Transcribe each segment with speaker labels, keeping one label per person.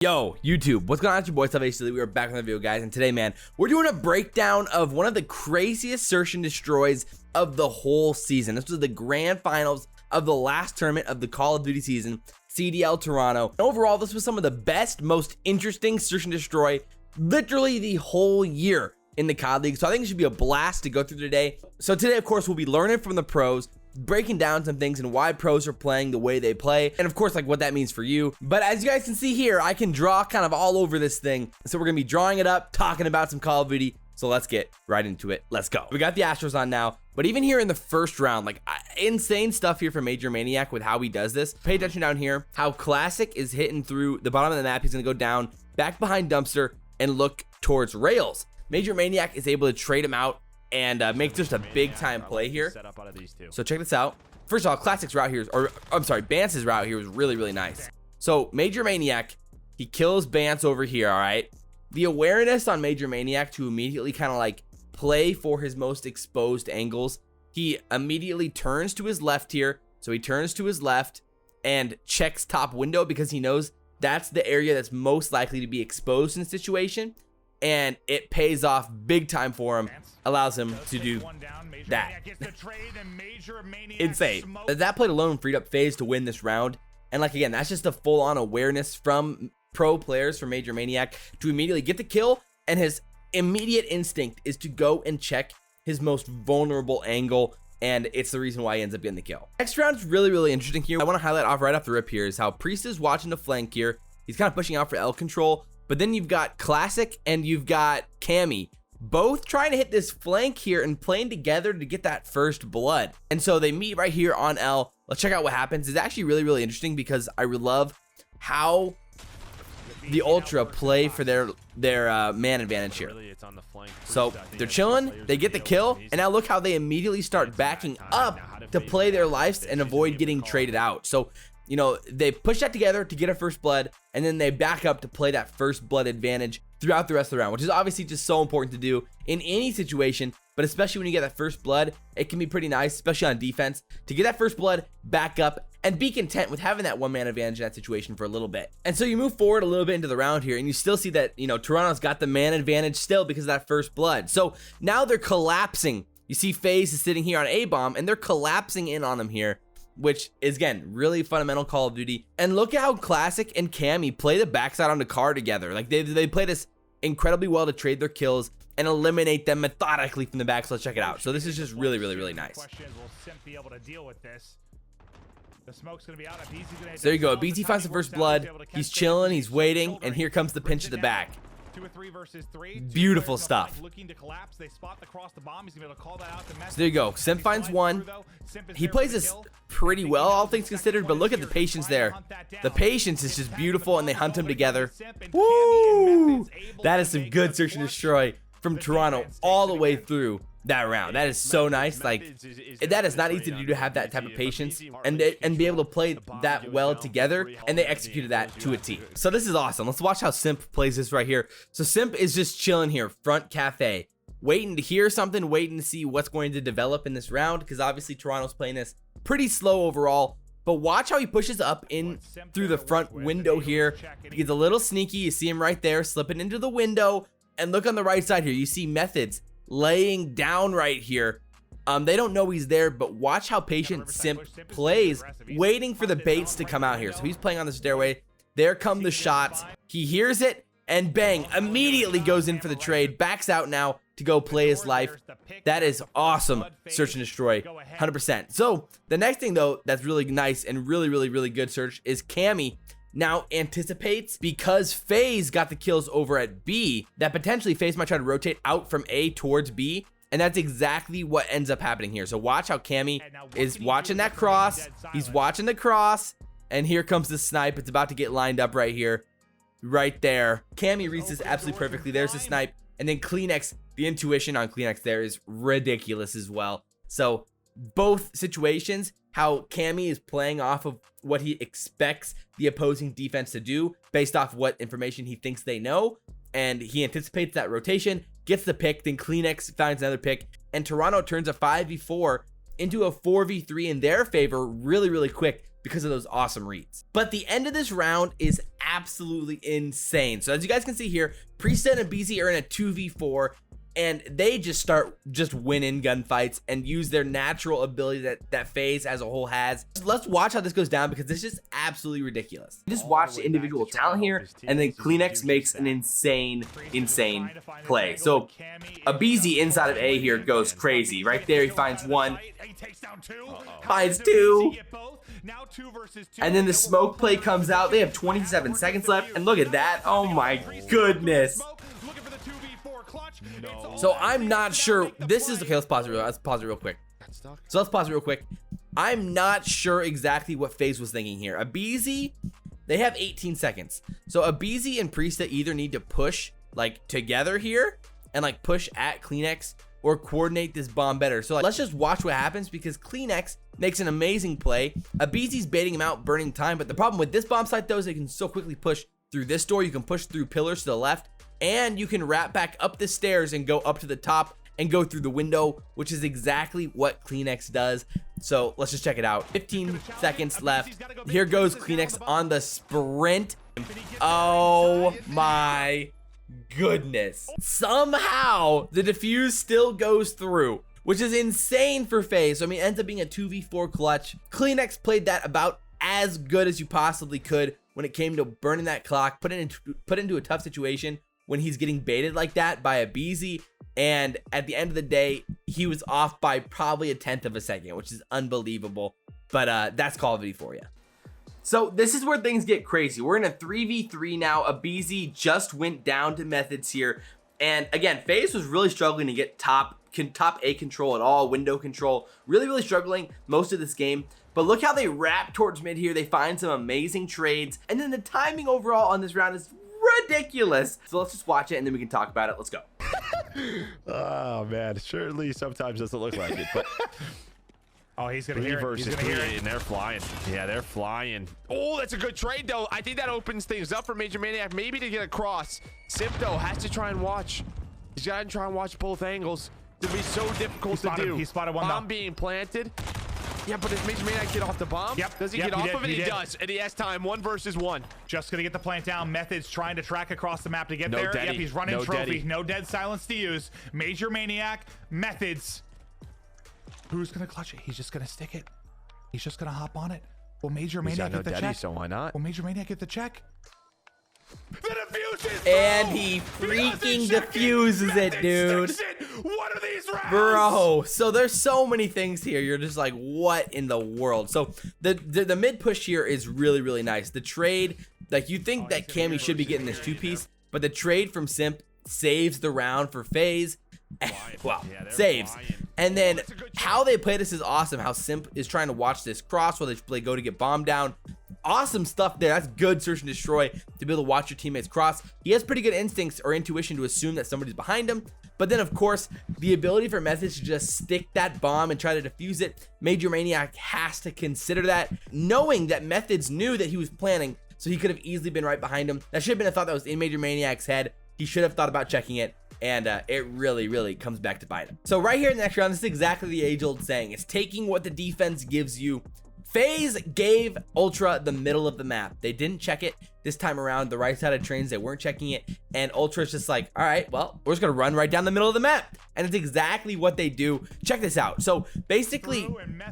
Speaker 1: Yo, YouTube, what's going on? It's your boy, SnD. We are back on the video, guys, and today, man, we're doing a breakdown of one of the craziest search and destroys of the whole season. This was the grand finals of the last tournament of the Call of Duty season, CDL Toronto. And overall, this was some of the best, most interesting search and destroy literally the whole year in the CoD League. So I think it should be a blast to go through today. So today, of course, we'll be learning from the pros, breaking down some things and why pros are playing the way they play, and of course, like what that means for you. But as you guys can see here, I can draw kind of all over this thing, so we're gonna be drawing it up, talking about some Call of Duty. So let's get right into it. Let's go. We got the Astros on now, but even here in the first round, like insane stuff here from Major Maniac with how he does this. Pay attention down here, how Classic is hitting through the bottom of the map. He's gonna go down back behind Dumpster and look towards Rails. Major Maniac is able to trade him out and make just a big time play here. So check this out. First of all, Classic's route here, or I'm sorry, Bance's route here was really nice. So Major Maniac, he kills Bance over here, all right? The awareness on Major Maniac to immediately kind of like play for his most exposed angles. He immediately turns to his left here. So he turns to his left and checks top window because he knows that's the area that's most likely to be exposed in the situation. And it pays off big time for him, allows him to do that. Insane. That play alone freed up FaZe to win this round. And like, again, that's just a full-on awareness from pro players, from Major Maniac, to immediately get the kill. And his immediate instinct is to go and check his most vulnerable angle. And it's the reason why he ends up getting the kill. Next round is really interesting here. I want to highlight off right off the rip here is how Priest is watching the flank here. He's kind of pushing out for L control. But then you've got Classic and you've got Cammy, both trying to hit this flank here and playing together to get that first blood. And so they meet right here on L. Let's check out what happens. It's actually really interesting because I love how the Ultra play for their man advantage here. So they're chilling, they get the kill, and now look how they immediately start backing up to play their lives and avoid getting traded out. So, you know, they push that together to get a first blood, and then they back up to play that first blood advantage throughout the rest of the round, which is obviously just so important to do in any situation, but especially when you get that first blood, it can be pretty nice, especially on defense, to get that first blood, back up, and be content with having that one-man advantage in that situation for a little bit. And so you move forward a little bit into the round here, and you still see that, you know, Toronto's got the man advantage still because of that first blood. So now they're collapsing. You see FaZe is sitting here on A-bomb, and they're collapsing in on him here, which is, again, really fundamental Call of Duty. And look at how Classic and Cammy play the backside on the car together. Like, they play this incredibly well to trade their kills and eliminate them methodically from the back. So let's check it out. So this is just really nice. So there you go. BT finds the first blood. He's chilling, he's waiting, and here comes the pinch at the back. Beautiful stuff. So there you go. Simp finds one. He plays this pretty well, all things considered, but look at the patience there. The patience is just beautiful, and they hunt him together. Woo! That is some good search and destroy from Toronto all the way through that round. That is so nice. Like, that is not easy to do, to have that type of patience and be able to play that well together, and they executed that to a T. So this is awesome. Let's watch how Simp plays this right here. So Simp is just chilling here, front cafe, waiting to hear something, waiting to see what's going to develop in this round, because obviously Toronto's playing this pretty slow overall. But watch how he pushes up in through the front window here. He gets a little sneaky. You see him right there slipping into the window, and look on the right side here. You see Methods laying down right here. They don't know he's there, but watch how patient Simp plays, waiting for the baits to come out here. So he's playing on the stairway. There come the shots. He hears it, and bang, immediately goes in for the trade. Backs out now to go play his life. That is awesome search and destroy, 100%. So the next thing, though, that's really nice and really good search is Cammy now anticipates, because FaZe got the kills over at B, that potentially FaZe might try to rotate out from A towards B, and that's exactly what ends up happening here. So watch how Cammy is watching that cross. He's watching the cross, and here comes the snipe. It's about to get lined up right here, right there. Cammy reads this absolutely perfectly. There's the snipe, and then Kleenex, the intuition on Kleenex there is ridiculous as well. So both situations, how Cammy is playing off of what he expects the opposing defense to do based off what information he thinks they know, and he anticipates that rotation, gets the pick, then Kleenex finds another pick, and Toronto turns a 5v4 into a 4v3 in their favor really quick. because of those awesome reads. But the end of this round is absolutely insane. So as you guys can see here, Priestess and BZ are in a 2v4, and they just start winning gunfights and use their natural ability that FaZe as a whole has. Let's watch how this goes down, because this is just absolutely ridiculous. Just watch the individual talent here, and then Cleanex makes an insane play. So a BZ inside of A here goes crazy. Right there, he finds one, finds two, and then the smoke play comes out. They have 27 seconds left, and look at that. Oh my goodness. So I'm not sure. This is okay. Let's pause it real quick. So let's pause it real quick. I'm not sure exactly what FaZe was thinking here. A BZ, they have 18 seconds. So a BZ and Priesta either need to push like together here and like push at Cleanex, or coordinate this bomb better. So like, let's just watch what happens, because Cleanex makes an amazing play. A BZ's baiting him out, burning time. But the problem with this bomb site though is they can so quickly push through this door. You can push through pillars to the left, and you can wrap back up the stairs and go up to the top and go through the window, which is exactly what Cleanex does. So let's just check it out. 15 seconds left. Here goes Cleanex on the sprint. Oh my goodness. Somehow the defuse still goes through, which is insane for FaZe. So, I mean, it ends up being a 2v4 clutch. Cleanex played that about as good as you possibly could when it came to burning that clock, put into a tough situation when he's getting baited like that by a BZ. And at the end of the day, he was off by probably 1/10 of a second, which is unbelievable. But that's Call of Duty for you. So this is where things get crazy. We're in a 3v3 now. A BZ just went down to Methods here. And again, FaZe was really struggling to get top A control at all, window control. Really struggling most of this game. But look how they wrap towards mid here. They find some amazing trades. And then the timing overall on this round is ridiculous. So let's just watch it and then we can talk about it. Let's go.
Speaker 2: Oh man, surely sometimes doesn't look like it, but
Speaker 3: oh, he's gonna hear it. He's gonna hear it.
Speaker 2: And they're flying. Yeah, they're flying. Oh, that's a good trade though. I think that opens things up for Major Maniac, maybe to get across. Simp though has to try and watch. He's got to try and watch both angles. It'll be so difficult to do.
Speaker 3: He spotted one
Speaker 2: bomb being planted. Yeah, but does Major Maniac get off the bomb?
Speaker 3: Yep.
Speaker 2: Does he get off of it? He does. And he has time. 1 versus 1.
Speaker 3: Just gonna get the plant down. Methods trying to track across the map to get there.
Speaker 2: Daddy.
Speaker 3: Yep, he's running
Speaker 2: No
Speaker 3: trophy.
Speaker 2: daddy.
Speaker 3: No dead silence to use. Major Maniac, Methods. Who's gonna clutch it? He's just gonna stick it. He's just gonna hop on it. Will Major Maniac get the check?
Speaker 2: So why not?
Speaker 3: Will Major Maniac get the check? The defuse is
Speaker 1: and he freaking diffuses it, dude.
Speaker 3: What are these rounds?
Speaker 1: Bro, so there's so many things here. You're just like, what in the world? So the mid push here is really nice. The trade, like, you think that Cammy should be getting this 2-piece, but the trade from Simp saves the round for FaZe. Well, saves. And then how they play this is awesome. How Simp is trying to watch this cross while they play go to get bombed down. Awesome stuff there. That's good search and destroy to be able to watch your teammates cross. He has pretty good instincts or intuition to assume that somebody's behind him. But then, of course, the ability for Methods to just stick that bomb and try to defuse it. Major Maniac has to consider that, knowing that Methods knew that he was planning, so he could have easily been right behind him. That should have been a thought that was in Major Maniac's head. He should have thought about checking it. And it really comes back to bite him. So right here in the next round, this is exactly the age-old saying. It's taking what the defense gives you. FaZe gave Ultra the middle of the map. They didn't check it this time around. The right side of trains, they weren't checking it. And Ultra's just like, all right, well, we're just going to run right down the middle of the map. And it's exactly what they do. Check this out. So basically,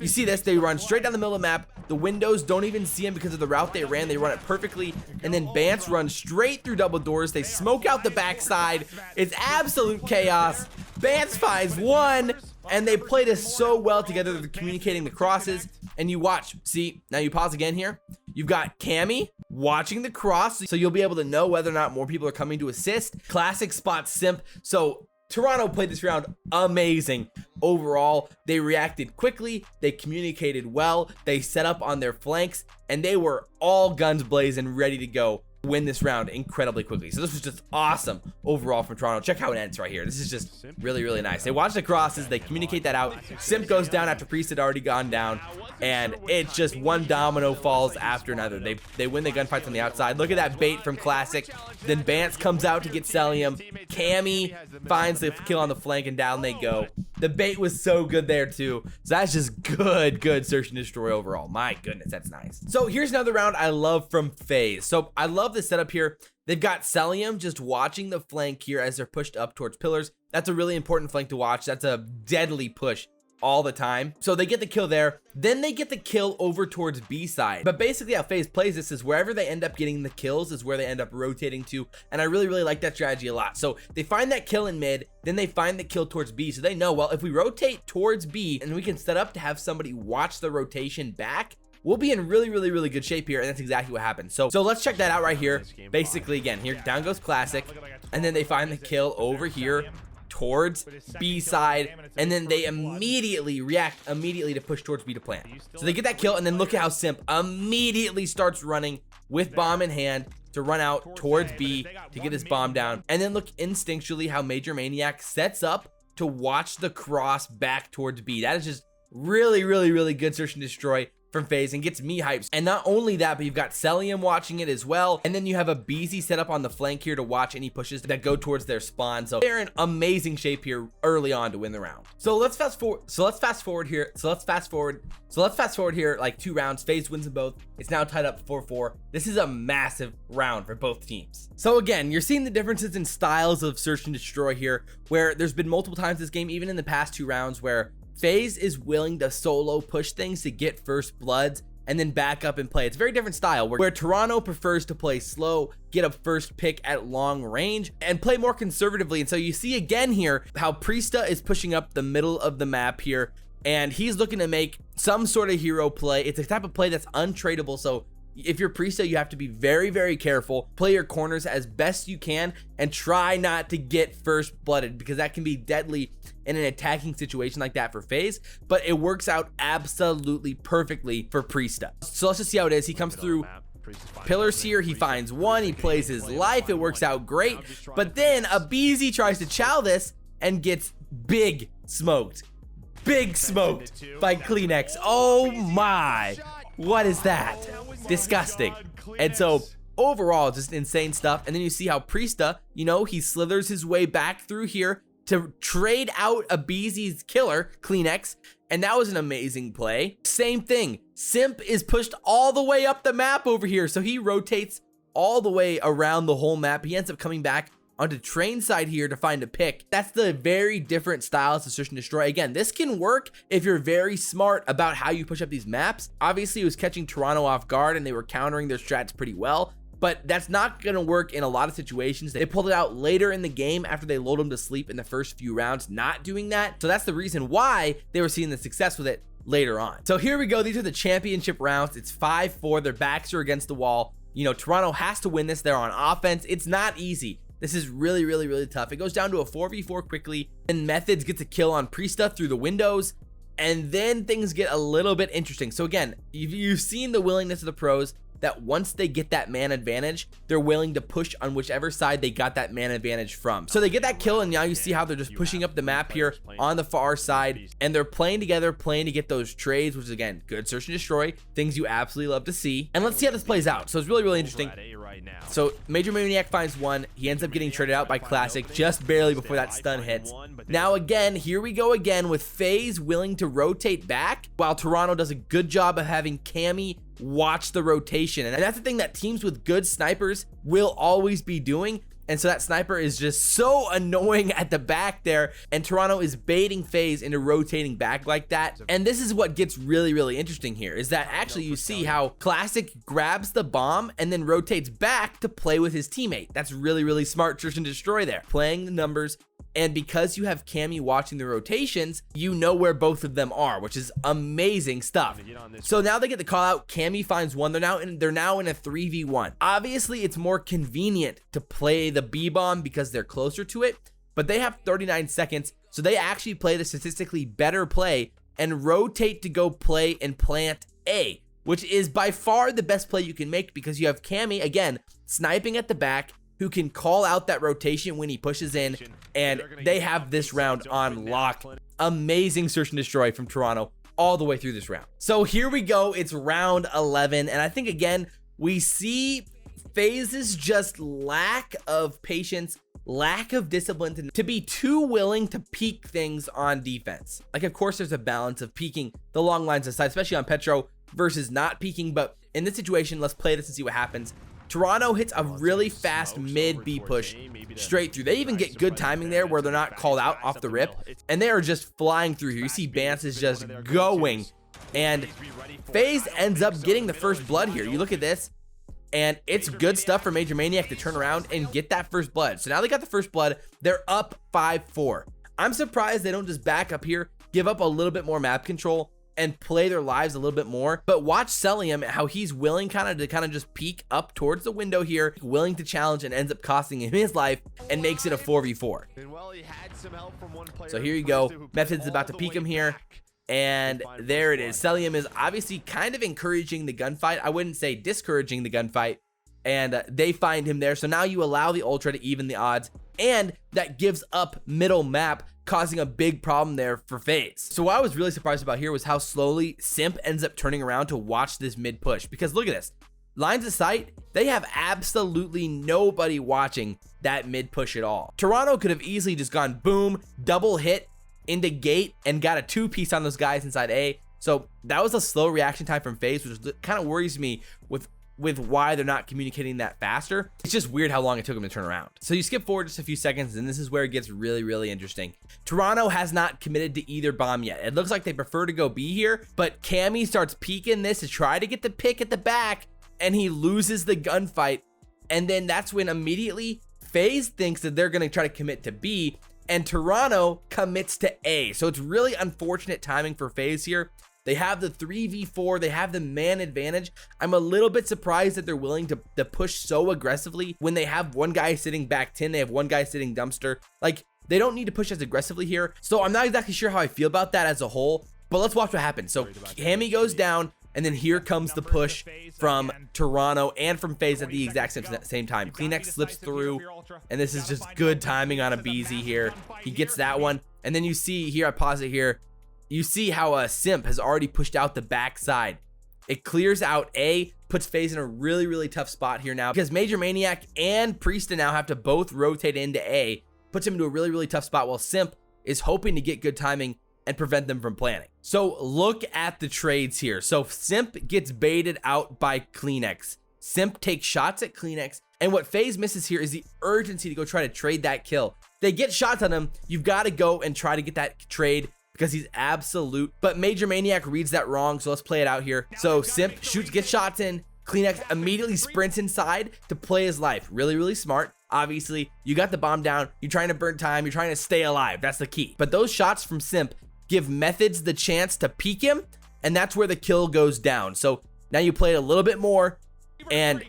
Speaker 1: you see this. They run straight down the middle of the map. The windows don't even see them because of the route they ran. They run it perfectly. And then Bance runs straight through double doors. They smoke out the backside. It's absolute chaos. Bance finds one. And they play this so well together. They're communicating the crosses. And you watch. See, now you pause again here. You've got Cammy watching the cross, so you'll be able to know whether or not more people are coming to assist. Classic spot Simp. So Toronto played this round amazing. Overall, they reacted quickly. They communicated well. They set up on their flanks. And they were all guns blazing, ready to go win this round incredibly quickly. So this was just awesome overall from Toronto. Check how it ends right here. This is just really nice. They watch the crosses, they communicate that out. Simp goes down after Priest had already gone down, and it's just one domino falls after another. They win the gunfights on the outside. Look at that bait from Classic. Then Bance comes out to get Celium. Cammy finds the kill on the flank, and down they go. The bait was so good there too. So that's just good search and destroy overall. My goodness, that's nice. So here's another round I love from FaZe. So I love the setup here. They've got Celium just watching the flank here as they're pushed up towards pillars. That's a really important flank to watch. That's a deadly push all the time. So they get the kill there. Then they get the kill over towards B side. But basically how FaZe plays this is wherever they end up getting the kills is where they end up rotating to. And I really like that strategy a lot. So they find that kill in mid, then they find the kill towards B. So they know, well, if we rotate towards B and we can set up to have somebody watch the rotation back, we'll be in really good shape here. And that's exactly what happened. So let's check that out right here. Basically, again, here down goes Classic. And then they find the kill over here towards B side, and then they immediately react to push towards B to plant. So they get that kill, and then look at how Simp immediately starts running with bomb in hand to run out towards B to get his bomb down. And then look instinctually how Major Maniac sets up to watch the cross back towards B. That is just really good search and destroy from FaZe and gets me hyped. And not only that, but you've got Celium watching it as well. And then you have a BZ set up on the flank here to watch any pushes that go towards their spawn. So they're in amazing shape here early on to win the round. So let's fast forward here like 2 rounds. FaZe wins them both. It's now tied up 4-4. This is a massive round for both teams. So again, you're seeing the differences in styles of search and destroy here, where there's been multiple times this game, even in the past 2 rounds, where FaZe is willing to solo push things to get first bloods and then back up and play. It's a very different style where Toronto prefers to play slow, get a first pick at long range, and play more conservatively. And so you see again here how Priesta is pushing up the middle of the map here, and he's looking to make some sort of hero play. It's a type of play that's untradeable. So if you're Priesta, you have to be very careful. Play your corners as best you can and try not to get first blooded, because that can be deadly in an attacking situation like that for FaZe, but it works out absolutely perfectly for Priesta. So let's just see how it is. He comes through pillars here, he finds one, he plays his life, it works out great, but then a BZ tries to chow this and gets big smoked by Kleenex. Oh my, what is that? Disgusting. And so overall, just insane stuff. And then you see how Priesta, you know, he slithers his way back through here to trade out a BZ's killer, Kleenex, and that was an amazing play. Same thing, Simp is pushed all the way up the map over here, so he rotates all the way around the whole map. He ends up coming back onto train side here to find a pick. That's the very different styles of search and destroy. Again, this can work if you're very smart about how you push up these maps. Obviously, it was catching Toronto off guard and they were countering their strats pretty well, but that's not going to work in a lot of situations. They pulled it out later in the game after they lulled them to sleep in the first few rounds, not doing that. So that's the reason why they were seeing the success with it later on. So here we go. These are the championship rounds. It's 5-4. Their backs are against the wall. You know, Toronto has to win this. They're on offense. It's not easy. This is really tough. It goes down to a 4v4 quickly, and Methods gets a kill on Priesta through the windows, and then things get a little bit interesting. So again, you've seen the willingness of the pros that once they get that man advantage, they're willing to push on whichever side they got that man advantage from. So they get that kill, and now you see how they're just pushing up the map here on the far side, and they're playing together, playing to get those trades, which is again, good search and destroy, things you absolutely love to see. And let's see how this plays out. So it's really interesting. So Major Maniac finds one, he ends up getting traded out by Classic just barely before that stun hits. Now again, here we go again with FaZe willing to rotate back, while Toronto does a good job of having Cammy watch the rotation. And that's the thing that teams with good snipers will always be doing. And so that sniper is just so annoying at the back there, and Toronto is baiting FaZe into rotating back like that. And this is what gets really interesting here, is that actually you see how Classic grabs the bomb and then rotates back to play with his teammate. That's really smart search and destroy there, playing the numbers. And because you have Cammy watching the rotations, you know where both of them are, which is amazing stuff. So now they get the call out. Cammy finds one. They're now in a 3v1. Obviously, it's more convenient to play the B bomb because they're closer to it, but they have 39 seconds, so they actually play the statistically better play and rotate to go play and plant A, which is by far the best play you can make, because you have Cammy again sniping at the back, who can call out that rotation when he pushes in, and they have this round on lock. Amazing search and destroy from Toronto all the way through this round. So here we go, it's round 11, and I think again, we see FaZe's just lack of patience lack of discipline to be too willing to peek things on defense. Like, of course, there's a balance of peeking the long lines aside, especially on Petro, versus not peeking. But in this situation, let's play this and see what happens. Toronto hits a really fast mid B push straight through. They even get good timing there where they're not called out off the rip, and they are just flying through here. You see Bance is just going, and FaZe ends up getting the first blood here. You look at this, and it's good stuff for Major Maniac to turn around and get that first blood. So now they got the first blood. They're up 5-4. I'm surprised they don't just back up here, give up a little bit more map control, and play their lives a little bit more. But watch Celium, how he's willing to just peek up towards the window here, willing to challenge, and ends up costing him his life and makes it a 4v4. So here you go. Method's about to peek him here. And there it is. Celium is obviously kind of encouraging the gunfight. I wouldn't say discouraging the gunfight. And they find him there. So now you allow the Ultra to even the odds. And that gives up middle map, causing a big problem there for FaZe. So what I was really surprised about here was how slowly Simp ends up turning around to watch this mid push. Because look at this. Lines of sight, they have absolutely nobody watching that mid push at all. Toronto could have easily just gone boom, double hit into gate and got a 2-piece on those guys inside A. So that was a slow reaction time from FaZe, which kind of worries me with why they're not communicating that faster. It's just weird how long it took them to turn around. So you skip forward just a few seconds, and this is where it gets really, really interesting. Toronto has not committed to either bomb yet. It looks like they prefer to go B here, but Cammy starts peeking this to try to get the pick at the back, and he loses the gunfight. And then that's when immediately FaZe thinks that they're going to try to commit to B, and Toronto commits to A. So it's really unfortunate timing for FaZe here. They have the 3v4, they have the man advantage. I'm a little bit surprised that they're willing to push so aggressively when they have one guy sitting back 10, they have one guy sitting dumpster. Like, they don't need to push as aggressively here. So I'm not exactly sure how I feel about that as a whole, but let's watch what happens. So Hammy goes down, and then here comes the push from Toronto and from FaZe at the exact same time. Kleenex slips through, and this is just good timing on a BZ here. He gets that one, and then you see here, I pause it here, you see how Simp has already pushed out the backside. It clears out A, puts FaZe in a really, really tough spot here now because Major Maniac and Priesta now have to both rotate into A, puts him into a really, really tough spot while Simp is hoping to get good timing and prevent them from planning. So look at the trades here. So Simp gets baited out by Kleenex. Simp takes shots at Kleenex, and what FaZe misses here is the urgency to go try to trade that kill. They get shots on him, you've got to go and try to get that trade because he's absolute, but Major Maniac reads that wrong, so let's play it out here. So Simp shoots, gets shots in, Kleenex immediately sprints inside to play his life. Really, really smart. Obviously, you got the bomb down, you're trying to burn time, you're trying to stay alive, that's the key. But those shots from Simp give Methods the chance to peek him, and that's where the kill goes down. So now you play it a little bit more, and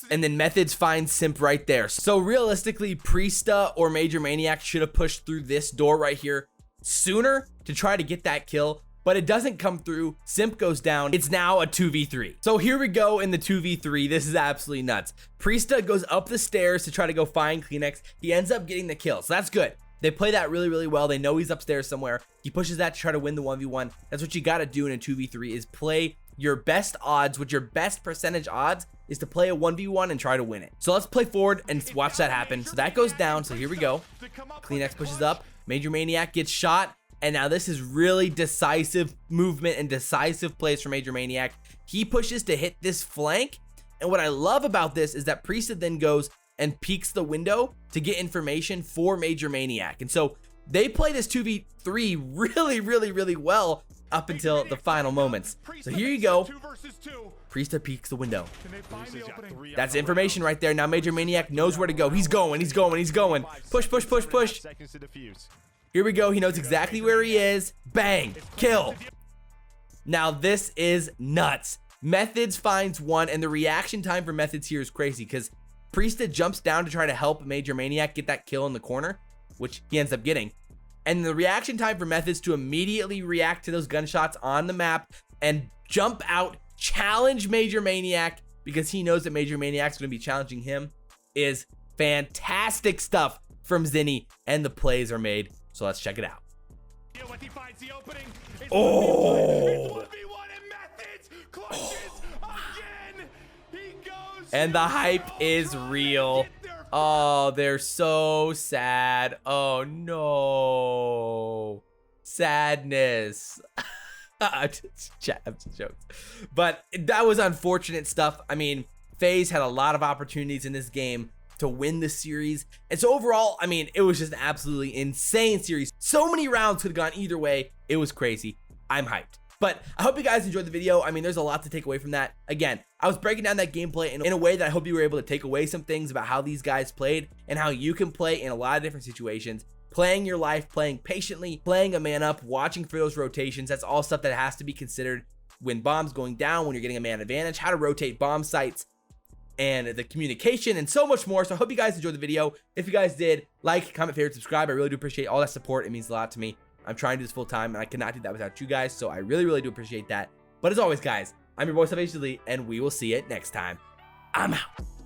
Speaker 1: then Methods finds Simp right there. So realistically, Priesta or Major Maniac should have pushed through this door right here sooner to try to get that kill, but it doesn't come through. Simp goes down. It's now a 2v3. So here we go in the 2v3. This is absolutely nuts. Priesta goes up the stairs to try to go find Kleenex. He ends up getting the kill, so that's good. They play that really, really well. They know he's upstairs somewhere. He pushes that to try to win the 1v1. That's what you got to do in a 2v3 is play your best odds, with your best percentage odds is to play a 1v1 and try to win it. So let's play forward and watch that happen. So that goes down. So here we go. Kleenex pushes up. Major Maniac gets shot. And now this is really decisive movement and decisive plays for Major Maniac. He pushes to hit this flank. And what I love about this is that Priesta then goes and peeks the window to get information for Major Maniac. And so they play this 2v3 really, really, really well up until the final moments. So here you go. Priesta peeks the window. That's information right there. Now Major Maniac knows where to go. He's going, he's going, he's going. Push, push, push, push. Here we go. He knows exactly where he is. Bang. Kill. Now this is nuts. Methods finds one, and the reaction time for Methods here is crazy because Priesta jumps down to try to help Major Maniac get that kill in the corner, which he ends up getting. And the reaction time for Methods to immediately react to those gunshots on the map and jump out, challenge Major Maniac because he knows that Major Maniac's going to be challenging him is fantastic stuff from Zinni, and the plays are made. So let's check it out. Oh! And the hype is real. Oh, they're so sad. Oh no. Sadness. I'm just joking. But that was unfortunate stuff. I mean, FaZe had a lot of opportunities in this game to win the series. And so overall, I mean, it was just an absolutely insane series. So many rounds could have gone either way. It was crazy. I'm hyped. But I hope you guys enjoyed the video. I mean, there's a lot to take away from that. Again, I was breaking down that gameplay in a way that I hope you were able to take away some things about how these guys played and how you can play in a lot of different situations. Playing your life, playing patiently, playing a man up, watching for those rotations. That's all stuff that has to be considered when bombs going down, when you're getting a man advantage, how to rotate bomb sites, and the communication, and so much more. So I hope you guys enjoyed the video. If you guys did, like, comment, favorite, subscribe. I really do appreciate all that support. It means a lot to me. I'm trying to do this full time, and I cannot do that without you guys. So I really, really do appreciate that. But as always, guys, I'm your boy, SnD, and we will see you next time. I'm out.